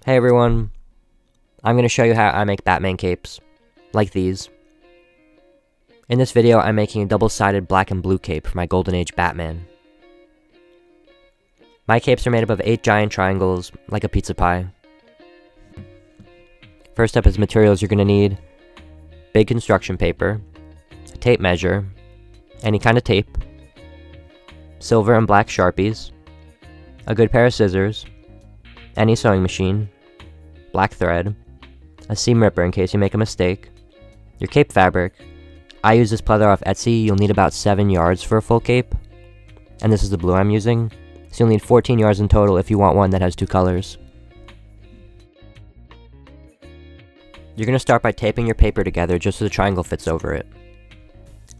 Hey everyone, I'm going to show you how I make Batman capes, like these. In this video, I'm making a double-sided black and blue cape for my Golden Age Batman. My capes are made up of 8 giant triangles, like a pizza pie. First up is materials you're going to need: big construction paper, a tape measure, any kind of tape, silver and black Sharpies, a good pair of scissors, any sewing machine, black thread, a seam ripper in case you make a mistake, your cape fabric. I use this pleather off Etsy. You'll need about 7 yards for a full cape, and this is the blue I'm using, so you'll need 14 yards in total if you want one that has 2 colors. You're going to start by taping your paper together just so the triangle fits over it.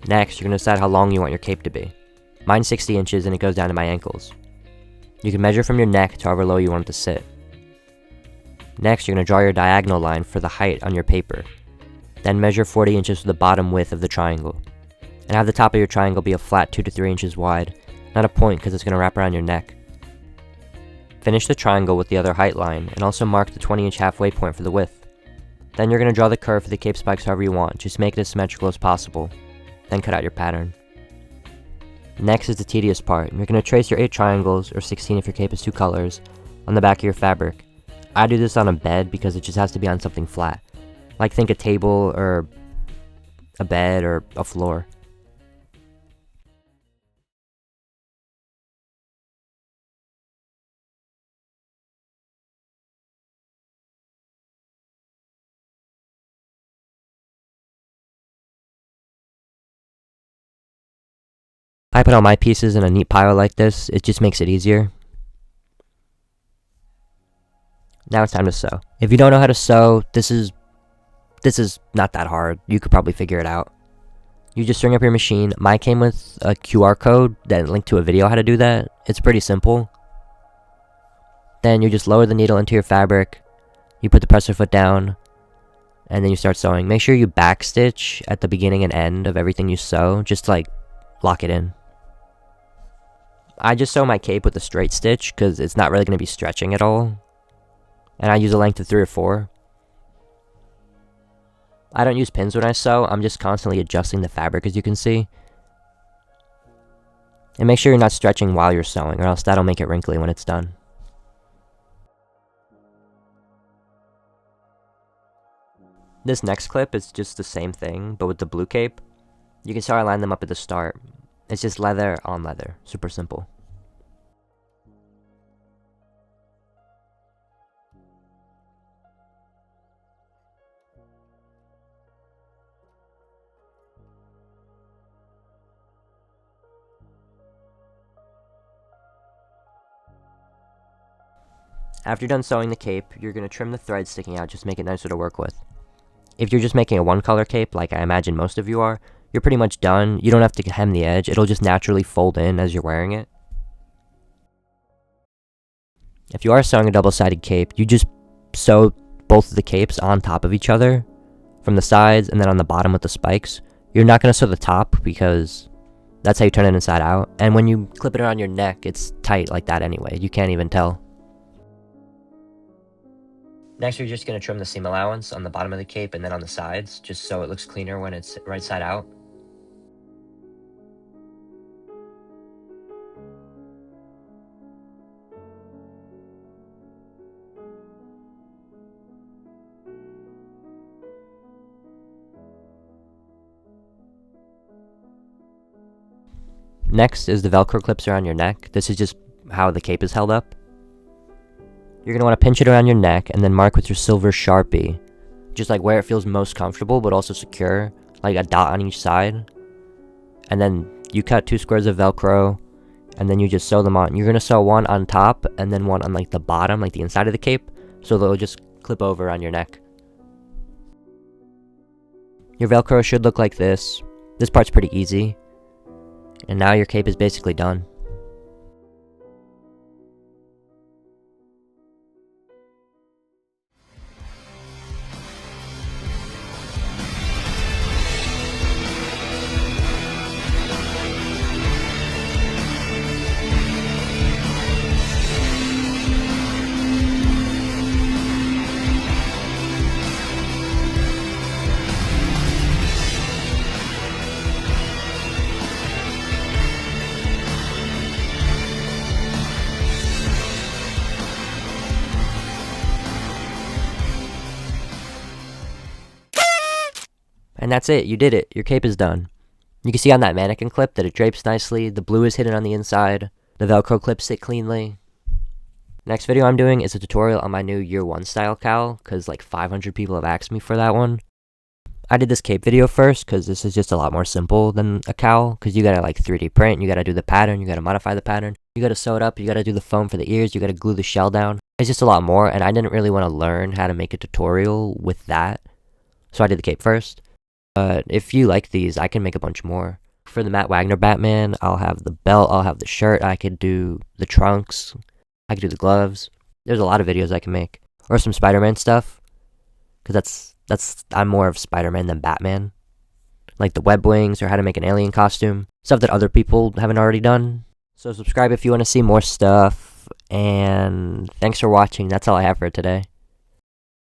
Next, you're going to decide how long you want your cape to be. Mine's 60 inches and it goes down to my ankles. You can measure from your neck to however low you want it to sit. Next, you're going to draw your diagonal line for the height on your paper. Then measure 40 inches for the bottom width of the triangle. And have the top of your triangle be a flat 2 to 3 inches wide, not a point because it's going to wrap around your neck. Finish the triangle with the other height line, and also mark the 20-inch halfway point for the width. Then you're going to draw the curve for the cape spikes however you want, just make it as symmetrical as possible. Then cut out your pattern. Next is the tedious part. You're going to trace your 8 triangles, or 16 if your cape is 2 colors, on the back of your fabric. I do this on a bed because it just has to be on something flat. Like think a table, or a bed, or a floor. I put all my pieces in a neat pile like this. It just makes it easier. Now it's time to sew. If you don't know how to sew, this is not that hard. You could probably figure it out. You just string up your machine. Mine came with a QR code that linked to a video how to do that. It's pretty simple. Then you just lower the needle into your fabric. You put the presser foot down, and then you start sewing. Make sure you backstitch at the beginning and end of everything you sew, just to, like, lock it in. I just sew my cape with a straight stitch because it's not really going to be stretching at all. And I use a length of 3 or 4. I don't use pins when I sew. I'm just constantly adjusting the fabric, as you can see. And make sure you're not stretching while you're sewing, or else that'll make it wrinkly when it's done. This next clip is just the same thing, but with the blue cape. You can see how I line them up at the start. It's just leather on leather. Super simple. After you're done sewing the cape, you're going to trim the threads sticking out, just make it nicer to work with. If you're just making a one-color cape, like I imagine most of you are, you're pretty much done. You don't have to hem the edge, it'll just naturally fold in as you're wearing it. If you are sewing a double-sided cape, you just sew both of the capes on top of each other, from the sides and then on the bottom with the spikes. You're not going to sew the top because that's how you turn it inside out, and when you clip it around your neck, it's tight like that anyway, you can't even tell. Next, you're just going to trim the seam allowance on the bottom of the cape and then on the sides, just so it looks cleaner when it's right side out. Next is the Velcro clips around your neck. This is just how the cape is held up. You're going to want to pinch it around your neck and then mark with your silver Sharpie, just like where it feels most comfortable but also secure, like a dot on each side. And then you cut 2 squares of Velcro and then you just sew them on. You're going to sew one on top and then one on like the bottom, like the inside of the cape, so they'll just clip over on your neck. Your Velcro should look like this. This part's pretty easy. And now your cape is basically done. And that's it, you did it. Your cape is done. You can see on that mannequin clip that it drapes nicely, the blue is hidden on the inside, the Velcro clips sit cleanly. Next video I'm doing is a tutorial on my new year 1 style cowl, because like 500 people have asked me for that one. I did this cape video first, because this is just a lot more simple than a cowl, because you gotta like 3D print, you gotta do the pattern, you gotta modify the pattern, you gotta sew it up, you gotta do the foam for the ears, you gotta glue the shell down. It's just a lot more, and I didn't really want to learn how to make a tutorial with that, so I did the cape first. But if you like these, I can make a bunch more. For the Matt Wagner Batman, I'll have the belt, I'll have the shirt, I could do the trunks, I could do the gloves. There's a lot of videos I can make. Or some Spider-Man stuff, because I'm more of Spider-Man than Batman. Like the web wings, or how to make an alien costume. Stuff that other people haven't already done. So subscribe if you want to see more stuff, and thanks for watching. That's all I have for today.